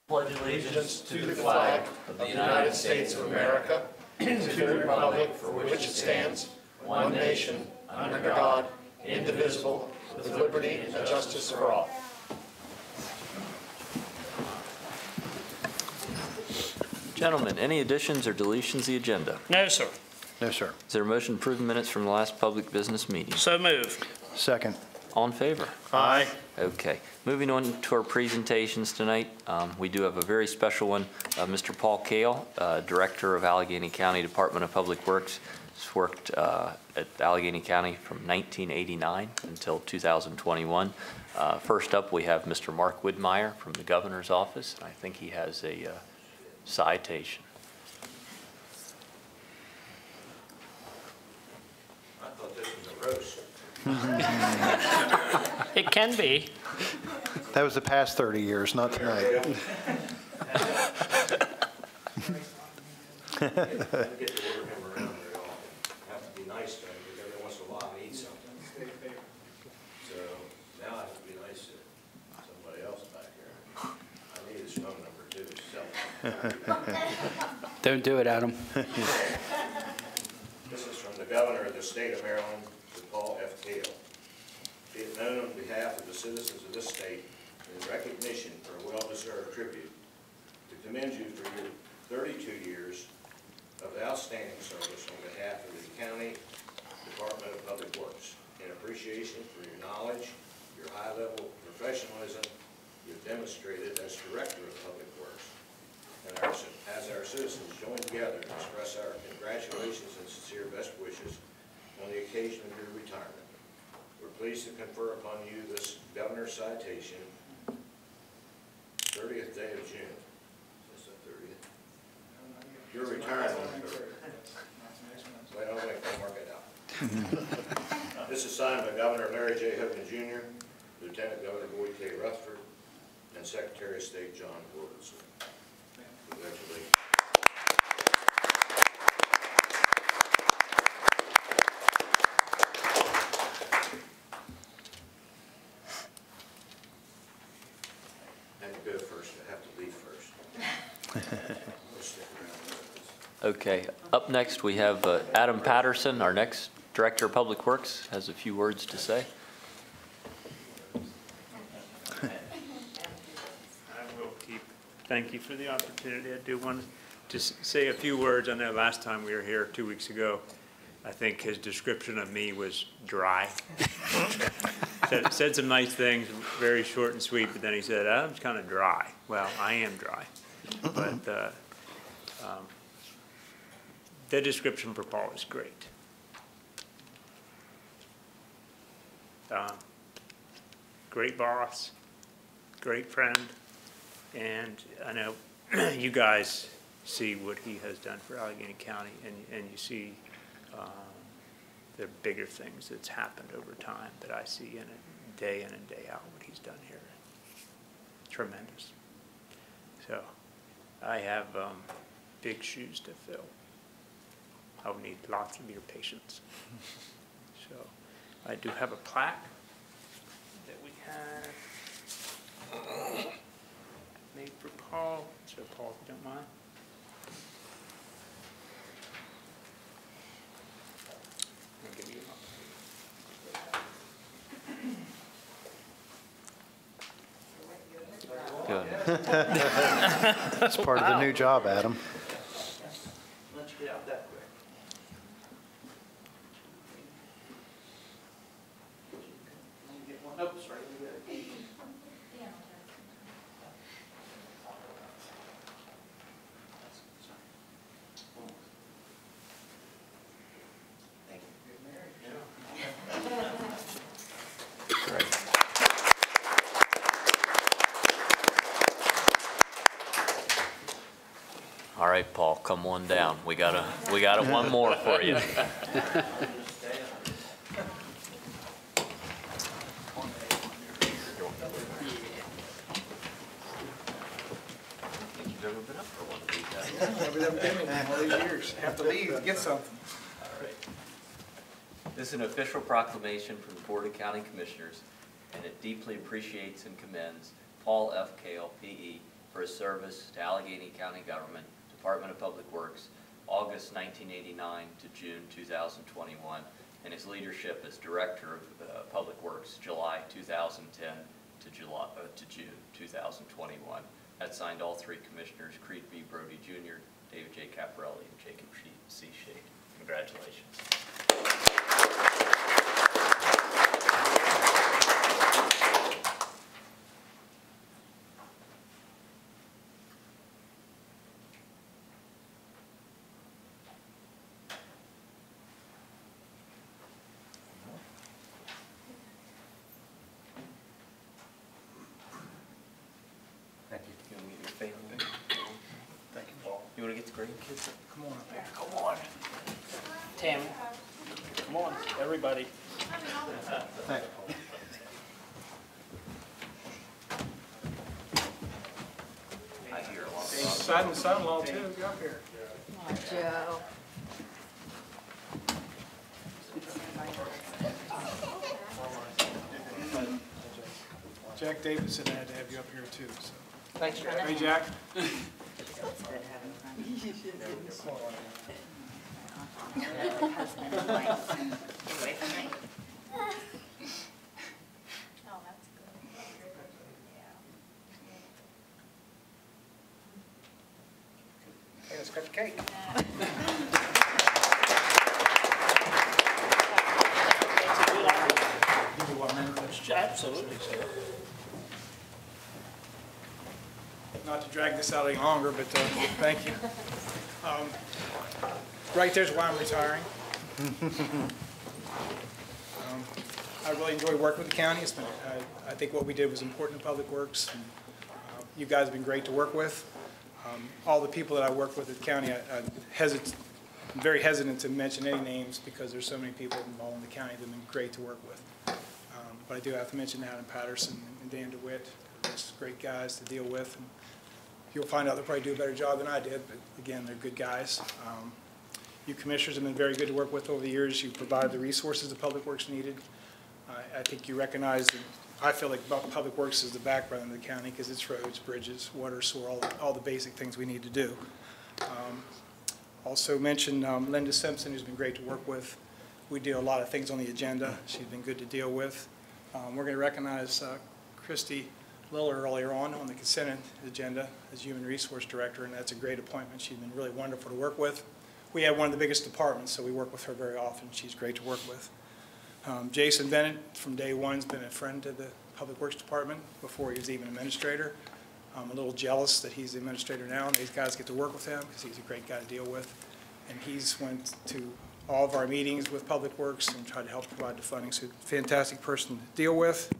Pledge allegiance to the flag of the United States of America and to the republic for which it stands, one nation, under God, indivisible, with liberty and justice for all. Gentlemen, any additions or deletions to the agenda? No, sir. No, sir. Is there a motion to approve the minutes from the last public business meeting? So moved. Second. All in favor? Aye. Okay. Moving on to our presentations tonight, we do have a very special one. Mr. Paul Kale, Director of Allegany County Department of Public Works, has worked at Allegany County from 1989 until 2021. First up, we have Mr. Mark Widmeyer from the Governor's Office. I think he has a citation. I thought this was a roast. It can be. That was the past 30 years, not tonight. Get to order him around very often. Have to be nice to him because every once in a while I need something. So now I have to be nice to somebody else back here. I need his phone number too. Don't do it, Adam. This is from the Governor of the State of Maryland, to Paul F. Kale. Be it known on behalf of the citizens of this state, in recognition for a well-deserved tribute, to commend you for your 32 years of outstanding service on behalf of the County Department of Public Works. In appreciation for your knowledge, your high-level professionalism you've demonstrated as Director of Public Works, and as our citizens join together to express our congratulations and sincere best wishes on the occasion of your retirement. We're pleased to confer upon you this Governor's citation, 30th day of June. Is this the 30th? Your retirement. Wait, I'll mark it out. This is signed by Governor Larry J. Hogan Jr., Lieutenant Governor Boyd K. Rutherford, and Secretary of State John Woods. Congratulations. I have to go first. I have to leave first. Okay. Up next, we have Adam Patterson, our next Director of Public Works, has a few words to say. Thank you for the opportunity. I do want to just say a few words. I know last time we were here 2 weeks ago, I think his description of me was dry. said some nice things, very short and sweet, but then he said, I'm kind of dry. Well, I am dry. But the description for Paul is great. Great boss, great friend. And I know you guys see what he has done for Allegany County, and you see the bigger things that's happened over time that I see in and day out what he's done here. Tremendous. So I have big shoes to fill. I'll need lots of your patience. So I do have a plaque that we have made for Paul. So Paul, if you don't mind. I'll give you Good. That's part of the new job, Adam. Let you get out that quick. Get one. Nope, sorry. All right, Paul, come on down. We got one more for you. You've ever been up for one of these guys? I've never been in all these years. Have to leave to get something. All right. This is an official proclamation from the Board of County Commissioners, and it deeply appreciates and commends Paul F. Kale, P.E., for his service to Allegheny County Government, Department of Public Works, August 1989 to June 2021, and his leadership as Director of Public Works, July 2010 to June 2021. That signed all three commissioners, Creed B. Brody Jr., David J. Caparelli, and Jacob C. Shade. Congratulations. Thank you. You want to get your family? Thank you, Paul. You want to get the grandkids? Come on up here. Come on. Tammy, come on, everybody. Thank you, Paul. I hear a lot Hey, of son-in-law too, get up here. Come on, Joe. Jack Davidson had to have you up here too, so. Thanks, Jack. Hey, Jack. Husband and wife. Get away from me. Oh, that's good. Hey, let's cut the cake. Give me 1 minute. Absolutely. Not to drag this out any longer, but thank you. Right there's why I'm retiring. I really enjoy working with the county. It's been, I think what we did was important to Public Works. And, you guys have been great to work with. All the people that I work with at the county, I'm very hesitant to mention any names because there's so many people involved in the county that have been great to work with. But I do have to mention Adam Patterson and Dan DeWitt. They're just great guys to deal with. And you'll find out they'll probably do a better job than I did, but again, they're good guys. You commissioners have been very good to work with over the years. You provide the resources that Public Works needed. I think you recognize that I feel like Public Works is the backbone of the county because it's roads, bridges, water, sewer, all the basic things we need to do. Also mention Linda Simpson, who's been great to work with. We do a lot of things on the agenda. She's been good to deal with. We're going to recognize Christy Liller earlier on the consent agenda as Human Resource Director, and that's a great appointment. She's been really wonderful to work with. We have one of the biggest departments, so we work with her very often. She's great to work with. Jason Bennett, from day one, has been a friend to the Public Works Department before he was even administrator. I'm a little jealous that he's the administrator now, and these guys get to work with him because he's a great guy to deal with. And he's went to all of our meetings with Public Works and tried to help provide the funding. So fantastic person to deal with.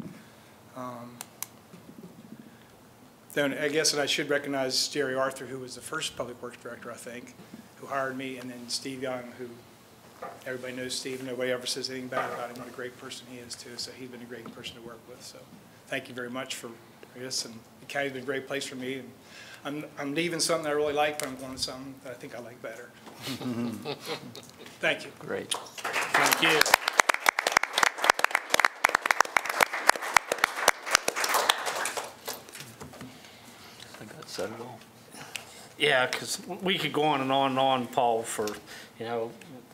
Then I guess that I should recognize Jerry Arthur, who was the first Public Works Director, I think, who hired me, and then Steve Young, who everybody knows Steve. Nobody ever says anything bad about him. What a great person he is, too. So he's been a great person to work with. So thank you very much for this. And the county's been a great place for me. And I'm leaving something I really like, but I'm going to something that I think I like better. Thank you. Great. Thank you. I think that said it all. Yeah, because we could go on and on, Paul, for,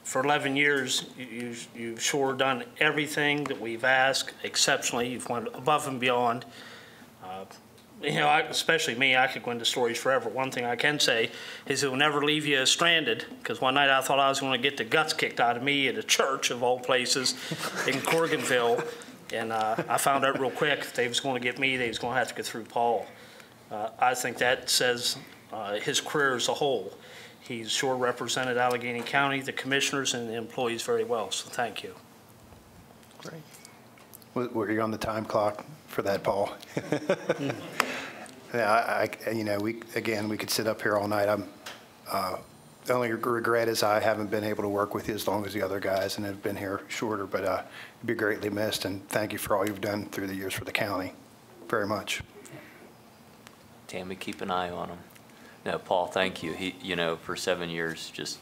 for 11 years, you've sure done everything that we've asked exceptionally. You've went above and beyond. Especially me, I could go into stories forever. One thing I can say is it will never leave you stranded, because one night I thought I was going to get the guts kicked out of me at a church, of all places, in Corriganville. And I found out real quick if they was going to get me, they was going to have to go through Paul. I think that says his career as a whole. He's sure represented Allegheny County, the commissioners, and the employees very well, so thank you. Great. Were you on the time clock for that, Paul? Yeah, we could sit up here all night. The only regret is I haven't been able to work with you as long as the other guys and have been here shorter, but you'd be greatly missed, and thank you for all you've done through the years for the county, very much. Tammy, keep an eye on him. No, Paul, thank you. He, for 7 years, just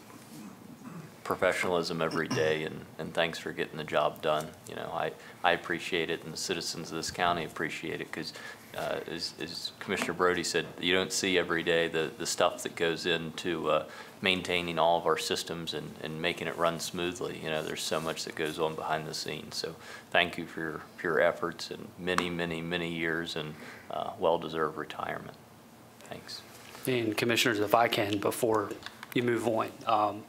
professionalism every day, and thanks for getting the job done. You know, I appreciate it, and the citizens of this county appreciate it, because as Commissioner Brody said, you don't see every day the stuff that goes into maintaining all of our systems and making it run smoothly. You know, there's so much that goes on behind the scenes. So thank you for your efforts and many years and well-deserved retirement. Thanks. And Commissioners, if I can, before you move on,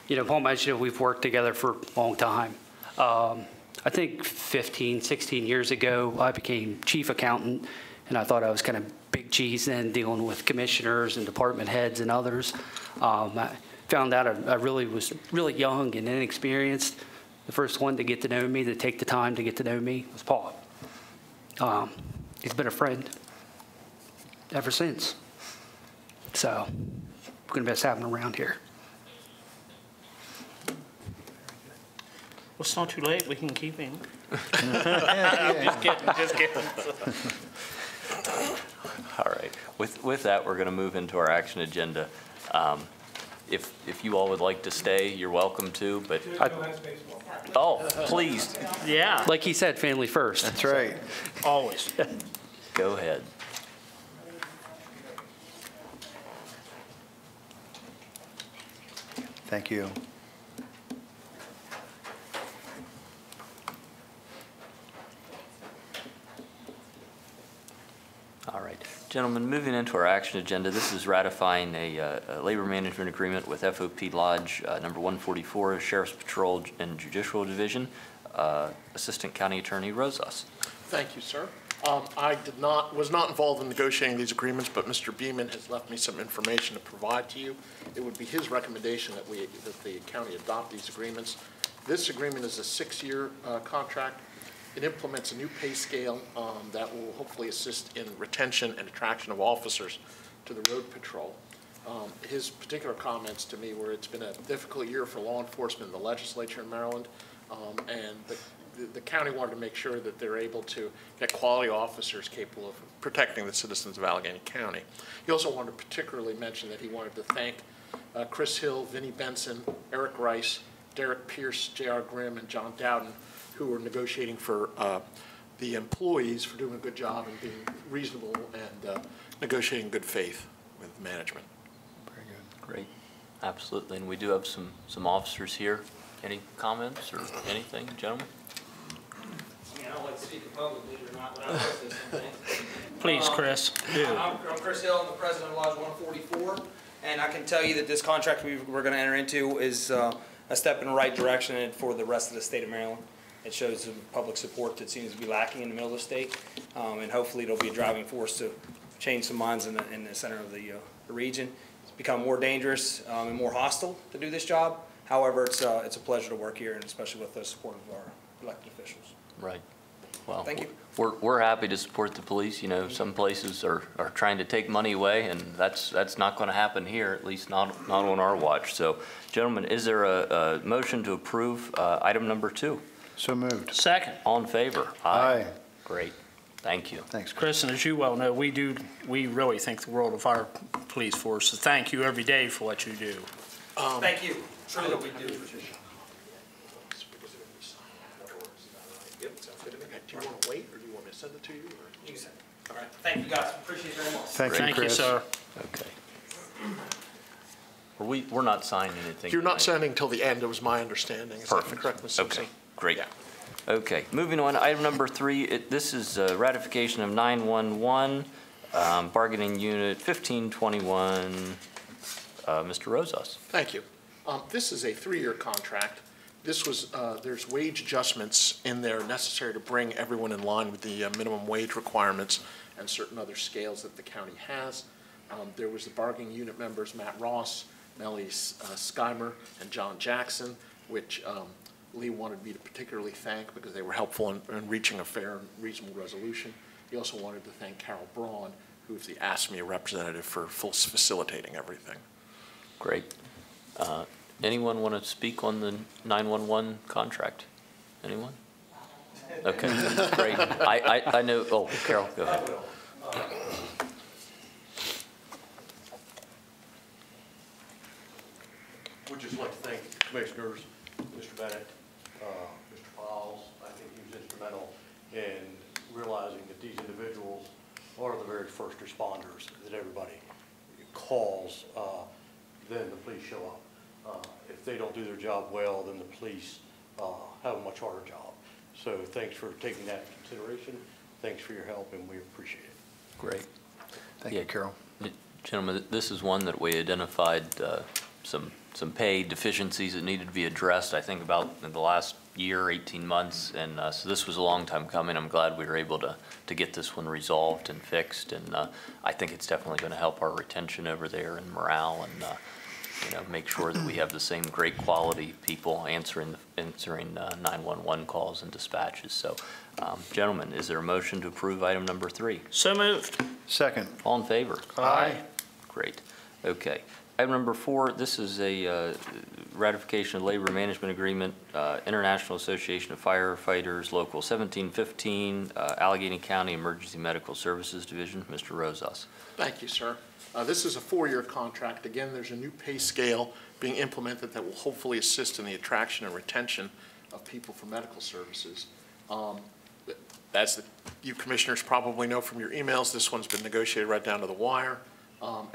you know, Paul mentioned we've worked together for a long time. I think 15, 16 years ago, I became chief accountant, and I thought I was kind of big cheese then, dealing with commissioners and department heads and others. I found out I really was really young and inexperienced. The first one to get to know me, to take the time to get to know me, was Paul. He's been a friend ever since. So we're going to miss having him around here. Well, it's not too late. We can keep him. Just kidding. All right. With that, we're going to move into our action agenda. If you all would like to stay, you're welcome to, but oh, please. Yeah, Like he said, family first. That's right. always. Go ahead. Thank you. All right. Gentlemen, moving into our action agenda, this is ratifying a labor management agreement with FOP Lodge number 144, Sheriff's Patrol and Judicial Division. Assistant County Attorney Rosas. Thank you, sir. I was not involved in negotiating these agreements, but Mr. Beeman has left me some information to provide to you. It would be his recommendation that the county adopt these agreements. This agreement is a 6-year contract. It implements a new pay scale that will hopefully assist in retention and attraction of officers to the road patrol. His particular comments to me were it's been a difficult year for law enforcement in the legislature in Maryland, and the county wanted to make sure that they're able to get quality officers capable of protecting the citizens of Allegany County. He also wanted to particularly mention that he wanted to thank Chris Hill, Vinnie Benson, Eric Rice, Derek Pierce, J.R. Grimm, and John Dowden, who were negotiating for the employees for doing a good job and being reasonable and negotiating good faith with management. Very good. Great. Absolutely. And we do have some officers here. Any comments or anything, gentlemen? I don't like to speak in public, believe it or not, but I wrote this thing. Please, Chris, do. I'm Chris Hill, I'm the president of Lodge 144, and I can tell you that this contract we're going to enter into is a step in the right direction for the rest of the state of Maryland. It shows some public support that seems to be lacking in the middle of the state, and hopefully it'll be a driving force to change some minds in the center of the region. It's become more dangerous and more hostile to do this job. However, it's a pleasure to work here, and especially with the support of our elected officials. Right. Well, Thank you. We're happy to support the police. You know, some places are trying to take money away, and that's not going to happen here, at least not on our watch. So, gentlemen, is there a motion to approve item number 2? So moved. Second. All in favor? Aye. Great. Thank you. Thanks, Chris, and as you well know, we really think the world of our police force. So thank you every day for what you do. Thank you. Truly, we do. Yep, sounds good to me. Do you want to wait, or do you want me to send it to you? Or? You can send it. All right. Thank you, guys. Appreciate it very much. Thank you, Thank you, Chris. sir. Okay. We're not signing anything. You're not tonight. sending until the end, it was my understanding. Is that Perfect. correct, Ms. Simpson? Okay, great. Yeah. Okay, moving on, item number 3, this is ratification of 911, bargaining unit 1521. Mr. Rosas. Thank you. This is a 3-year contract. This was, there's wage adjustments in there necessary to bring everyone in line with the minimum wage requirements and certain other scales that the county has. There was the bargaining unit members, Matt Ross, Melly Schuymer, and John Jackson, which Lee wanted me to particularly thank because they were helpful in reaching a fair and reasonable resolution. He also wanted to thank Carol Braun, who is the ASME representative, for facilitating everything. Great. Anyone want to speak on the 911 contract? Anyone? Okay, great. I know, oh, Carol, go ahead. would just like to thank the commissioners, Mr. Bennett, Mr. Fowles. I think he was instrumental in realizing that these individuals are the very first responders that everybody calls, then the police show up. If they don't do their job well, then the police have a much harder job. So thanks for taking that into consideration. Thanks for your help, and we appreciate it. Great. Thank you, Carol. Gentlemen, this is one that we identified some pay deficiencies that needed to be addressed, I think about in the last year, 18 months, and so this was a long time coming. I'm glad we were able to get this one resolved and fixed, and I think it's definitely going to help our retention over there and morale, and make sure that we have the same great quality people answering 911 calls and dispatches. So, gentlemen, is there a motion to approve item number 3? So moved. Second. All in favor? Aye. Great. Okay. Item number 4, this is a ratification of labor management agreement, International Association of Firefighters, Local 1715, Allegany County Emergency Medical Services Division. Mr. Rosas. Thank you, sir. This is a 4-year contract. Again, there's a new pay scale being implemented that will hopefully assist in the attraction and retention of people for medical services. As you commissioners probably know from your emails, this one's been negotiated right down to the wire.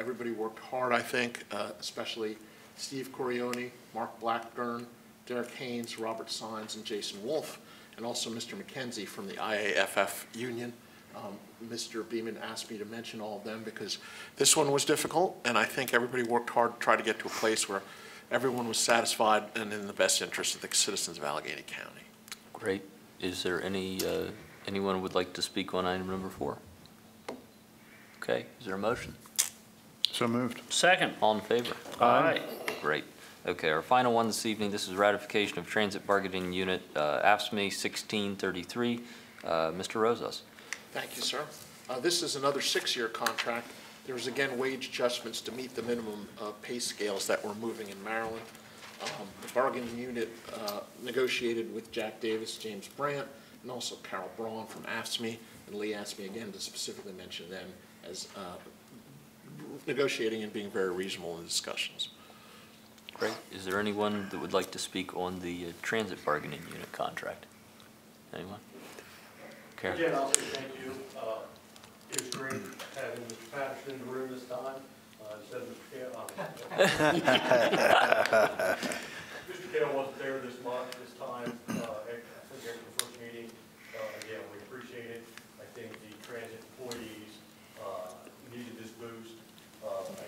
Everybody worked hard, I think, especially Steve Corione, Mark Blackburn, Derek Haynes, Robert Sines, and Jason Wolf, and also Mr. McKenzie from the IAFF union. Mr. Beeman asked me to mention all of them because this one was difficult, and I think everybody worked hard to try to get to a place where everyone was satisfied and in the best interest of the citizens of Allegany County. Great. Is there anyone who would like to speak on item number 4? Okay. Is there a motion? So moved. Second. All in favor? Aye. Great. Okay, our final one this evening, this is ratification of Transit Bargaining Unit, AFSCME 1633. Mr. Rosas. Thank you, sir. This is another 6-year contract. There was, again, wage adjustments to meet the minimum pay scales that were moving in Maryland. The bargaining unit negotiated with Jack Davis, James Brandt, and also Carol Braun from AFSCME, and Lee asked me again to specifically mention them as negotiating and being very reasonable in the discussions. Great. Is there anyone that would like to speak on the Transit Bargaining Unit contract? Anyone? Karen? Again, I'll say thank you. It was great having Mr. Patterson in the room this time instead of Mr. Kale. Mr. Kale wasn't there this time. I think after the first meeting. Again, we appreciate it. I think the transit employees needed this boost. I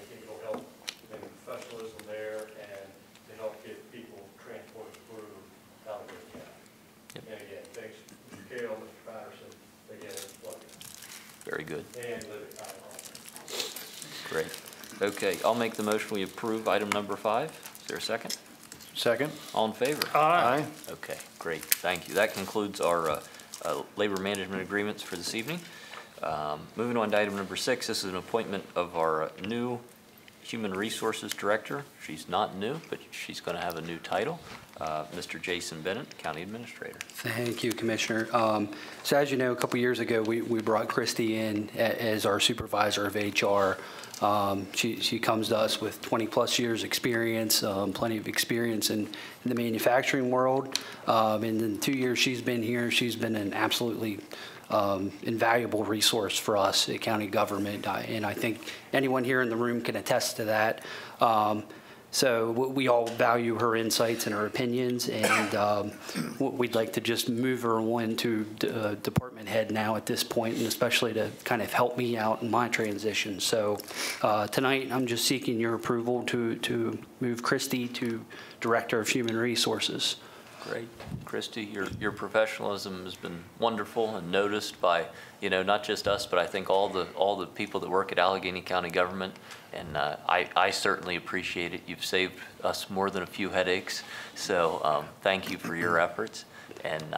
think it'll help in professionalism there and to help get people transported through Allegany County. Yep. And again, thanks Mr. Kale, Mr. Patterson. Again, it's a pleasure. Very good. And Libby. Great. Okay, I'll make the motion. We approve item number 5. Is there a second? Second. All in favor? Aye. Okay, great. Thank you. That concludes our labor management agreements for this evening. Moving on to item number 6, this is an appointment of our new Human Resources Director. She's not new, but she's going to have a new title. Mr. Jason Bennett, County Administrator. Thank you, Commissioner. So as you know, a couple years ago, we brought Christy in as our supervisor of HR. She comes to us with 20-plus years experience, plenty of experience in the manufacturing world. And in the 2 years she's been here, she's been an absolutely invaluable resource for us at county government. And I think anyone here in the room can attest to that. So we all value her insights and her opinions, and we'd like to just move her on to department head now at this point, and especially to kind of help me out in my transition. So tonight, I'm just seeking your approval to move Christy to Director of Human Resources. Great. Christy, your professionalism has been wonderful and noticed by, not just us, but I think all the people that work at Allegany County government. And I certainly appreciate it. You've saved us more than a few headaches. So thank you for your efforts. And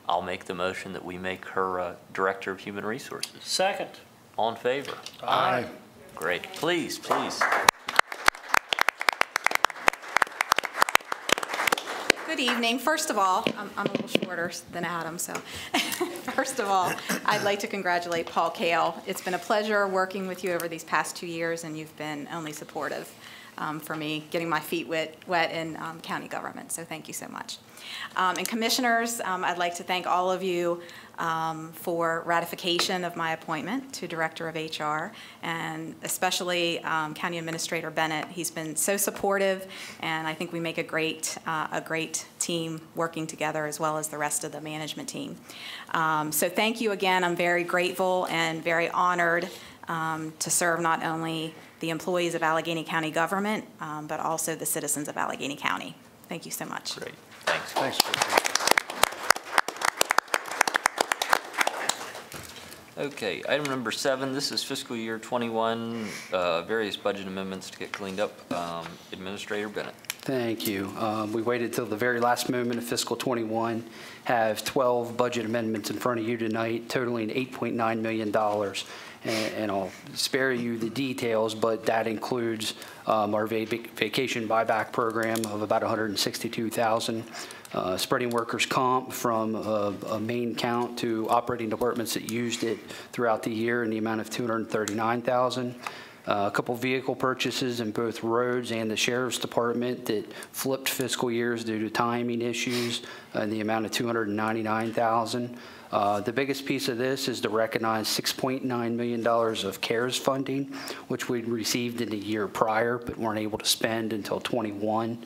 I'll make the motion that we make her Director of Human Resources. Second. All in favor? Aye. Great. Please. Good evening. First of all, I'm a little shorter than Adam, so first of all, I'd like to congratulate Paul Kale. It's been a pleasure working with you over these past 2 years, and you've been only supportive. for me, getting my feet wet in county government. So thank you so much. And commissioners, I'd like to thank all of you for ratification of my appointment to Director of HR, and especially County Administrator Bennett. He's been so supportive, and I think we make a great team working together, as well as the rest of the management team. So thank you again. I'm very grateful and very honored to serve not only the employees of Allegany County government, but also the citizens of Allegany County. Thank you so much. Great. Thanks. Thanks. Okay, item number 7, this is fiscal year 21, various budget amendments to get cleaned up. Administrator Bennett. Thank you. We waited till the very last moment of fiscal 21, have 12 budget amendments in front of you tonight, totaling $8.9 million. And I'll spare you the details, but that includes our vacation buyback program of about $162,000, spreading workers' comp from a main count to operating departments that used it throughout the year in the amount of $239,000. A couple vehicle purchases in both roads and the sheriff's department that flipped fiscal years due to timing issues in the amount of $299,000. The biggest piece of this is to recognize $6.9 million of CARES funding, which we'd received in the year prior but weren't able to spend until 21.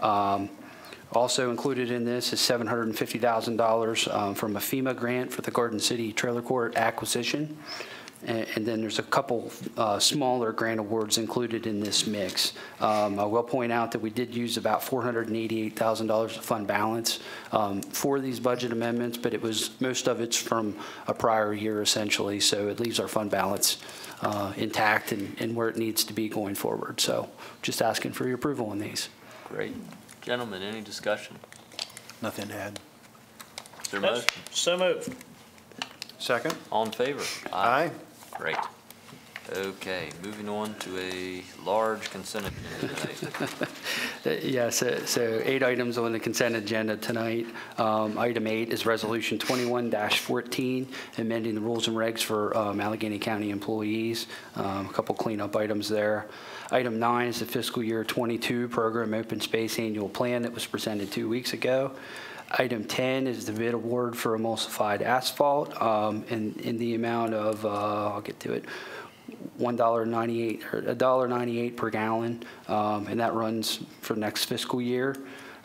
Also included in this is $750,000 from a FEMA grant for the Garden City Trailer Court acquisition. And then there's a couple smaller grant awards included in this mix. I will point out that we did use about $488,000 of fund balance for these budget amendments, but most of it's from a prior year essentially, so it leaves our fund balance intact and where it needs to be going forward. So just asking for your approval on these. Great. Gentlemen, any discussion? Nothing to add. Is there a motion? So moved. Second? All in favor? Aye. Great. Okay, moving on to a large consent agenda tonight. Yeah, so 8 items on the consent agenda tonight. Item 8 is Resolution 21-14, amending the rules and regs for Allegany County employees. A couple cleanup items there. Item 9 is the fiscal year 22 program open space annual plan that was presented 2 weeks ago. Item 10 is the bid award for emulsified asphalt in the amount of, I'll get to it, $1.98 or $1.98 per gallon, and that runs for next fiscal year.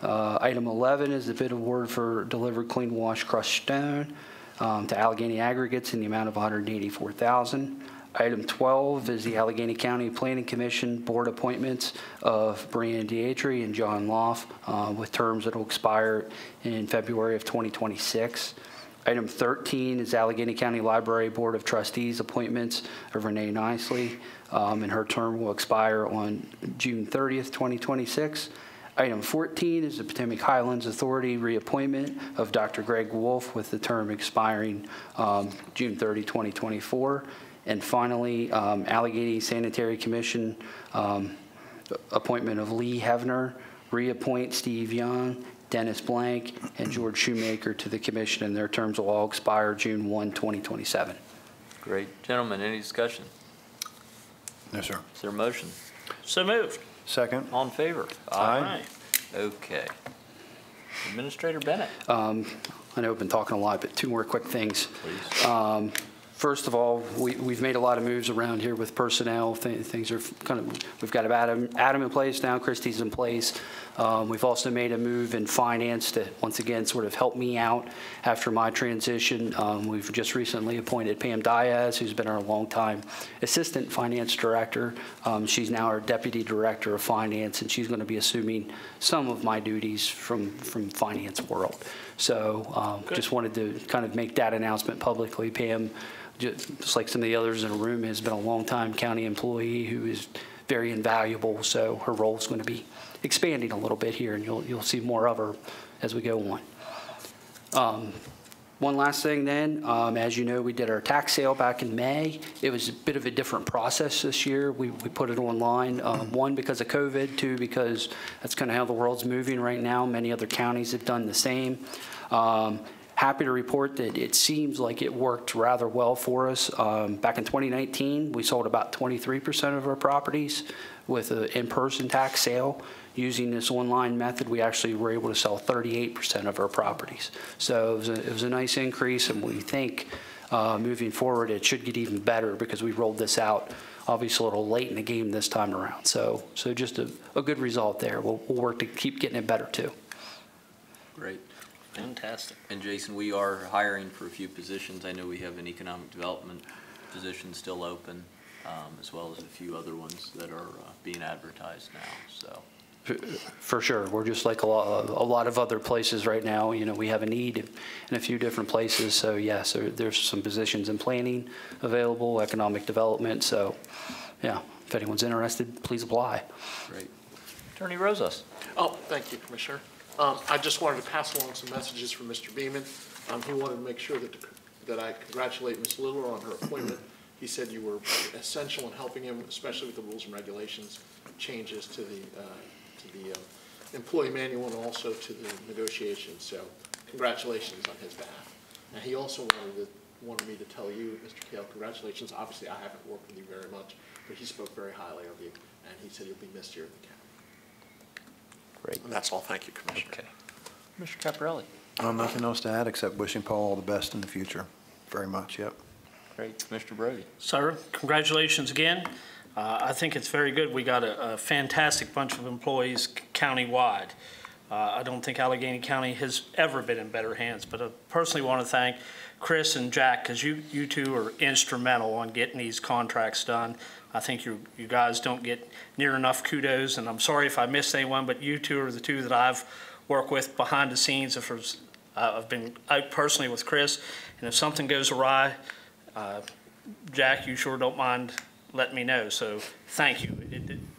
Item 11 is the bid award for delivered clean wash crushed stone to Allegany Aggregates in the amount of $184,000. Item 12 is the Allegany County Planning Commission board appointments of Brian Dietry and John Loff with terms that will expire in February of 2026. Item 13 is Allegany County Library Board of Trustees appointments of Renee Nicely, and her term will expire on June 30th, 2026. Item 14 is the Potomac Highlands Authority reappointment of Dr. Greg Wolf with the term expiring June 30, 2024. And finally, Allegany Sanitary Commission appointment of Lee Hevner, reappoint Steve Young, Dennis Blank, and George Shoemaker to the commission, and their terms will all expire June 1, 2027. Great. Gentlemen, any discussion? No, sir. Is there a motion? So moved. Second? All in favor? Aye. Okay. Administrator Bennett. I know I've been talking a lot, but 2 more quick things. Please. First of all, we've made a lot of moves around here with personnel. Things are kind of, we've got Adam in place now, Christie's in place. We've also made a move in finance to, once again, sort of help me out after my transition. We've just recently appointed Pam Diaz, who's been our longtime assistant finance director. She's now our deputy director of finance, and she's going to be assuming some of my duties from finance world. So just wanted to kind of make that announcement publicly. Pam, just like some of the others in the room, has been a longtime county employee who is very invaluable. So her role is going to be expanding a little bit here, and you'll see more of her as we go on. One last thing then, as you know, we did our tax sale back in May. It was a bit of a different process this year. We put it online, 1, because of COVID, 2, because that's kind of how the world's moving right now. Many other counties have done the same. happy to report that it seems like it worked rather well for us. Back in 2019, we sold about 23% of our properties with an in-person tax sale. Using this online method, we actually were able to sell 38% of our properties. So it was a nice increase, and we think moving forward it should get even better because we rolled this out obviously a little late in the game this time around. So just a good result there. We'll work to keep getting it better too. Great. Fantastic. And Jason, we are hiring for a few positions. I know we have an economic development position still open, as well as a few other ones that are being advertised now, so. For sure. We're just like a lot of other places right now. You know, we have a need in a few different places. So yes, there's some positions in planning available, economic development. So yeah, if anyone's interested, please apply. Great. Attorney Rosas. Oh, thank you, Commissioner. I just wanted to pass along some messages from Mr. Beeman. He wanted to make sure that I congratulate Ms. Littler on her appointment. He said you were essential in helping him, especially with the rules and regulations changes to the employee manual and also to the negotiations. So congratulations on his behalf. And he also wanted me to tell you, Mr. Kale, congratulations. Obviously, I haven't worked with you very much, but he spoke very highly of you, and he said you'll be missed here at the county. Great. And that's all. Thank you, Commissioner. Okay. Mr. Caparelli. Nothing else to add except wishing Paul all the best in the future. Very much, yep. Great. Mr. Brody. Sir, congratulations again. I think it's very good. We got a fantastic bunch of employees countywide. I don't think Allegany County has ever been in better hands, but I personally want to thank Chris and Jack because you two are instrumental on getting these contracts done. I think you guys don't get near enough kudos, and I'm sorry if I missed anyone, but you two are the two that I've worked with behind the scenes. I've been out personally with Chris, and if something goes awry, Jack, you sure don't mind letting me know. So thank you.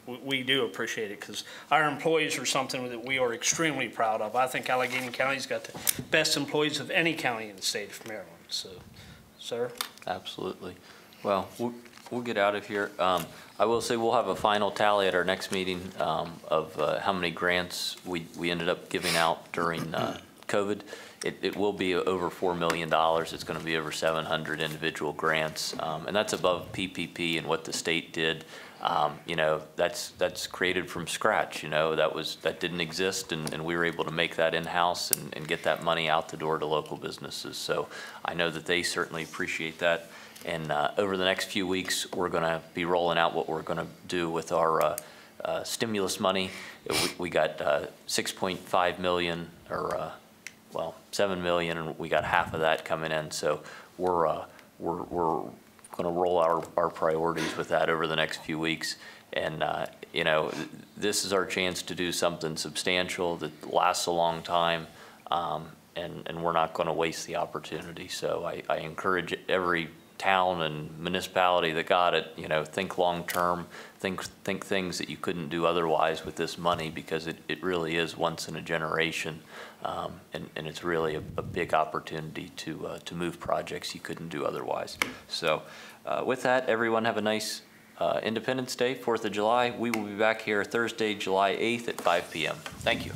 We do appreciate it because our employees are something that we are extremely proud of. I think Allegany County's got the best employees of any county in the state of Maryland. So, sir. Absolutely. Well, we'll get out of here. I will say we'll have a final tally at our next meeting of how many grants we ended up giving out during COVID. It will be over $4 million. It's going to be over 700 individual grants, and that's above PPP and what the state did. You know, that's created from scratch. You know, that didn't exist, and we were able to make that in-house and get that money out the door to local businesses. So I know that they certainly appreciate that. And over the next few weeks, we're going to be rolling out what we're going to do with our stimulus money. We got 6.5 million or well, 7 million, and we got half of that coming in. So we're going to roll our priorities with that over the next few weeks. And you know, this is our chance to do something substantial that lasts a long time, and we're not going to waste the opportunity. So I encourage every town and municipality that got it, you know, think long term, think things that you couldn't do otherwise with this money, because it really is once in a generation, and it's really a big opportunity to move projects you couldn't do otherwise. So with that, everyone have a nice Independence Day, 4th of July. We will be back here Thursday, July 8th at 5 p.m. Thank you.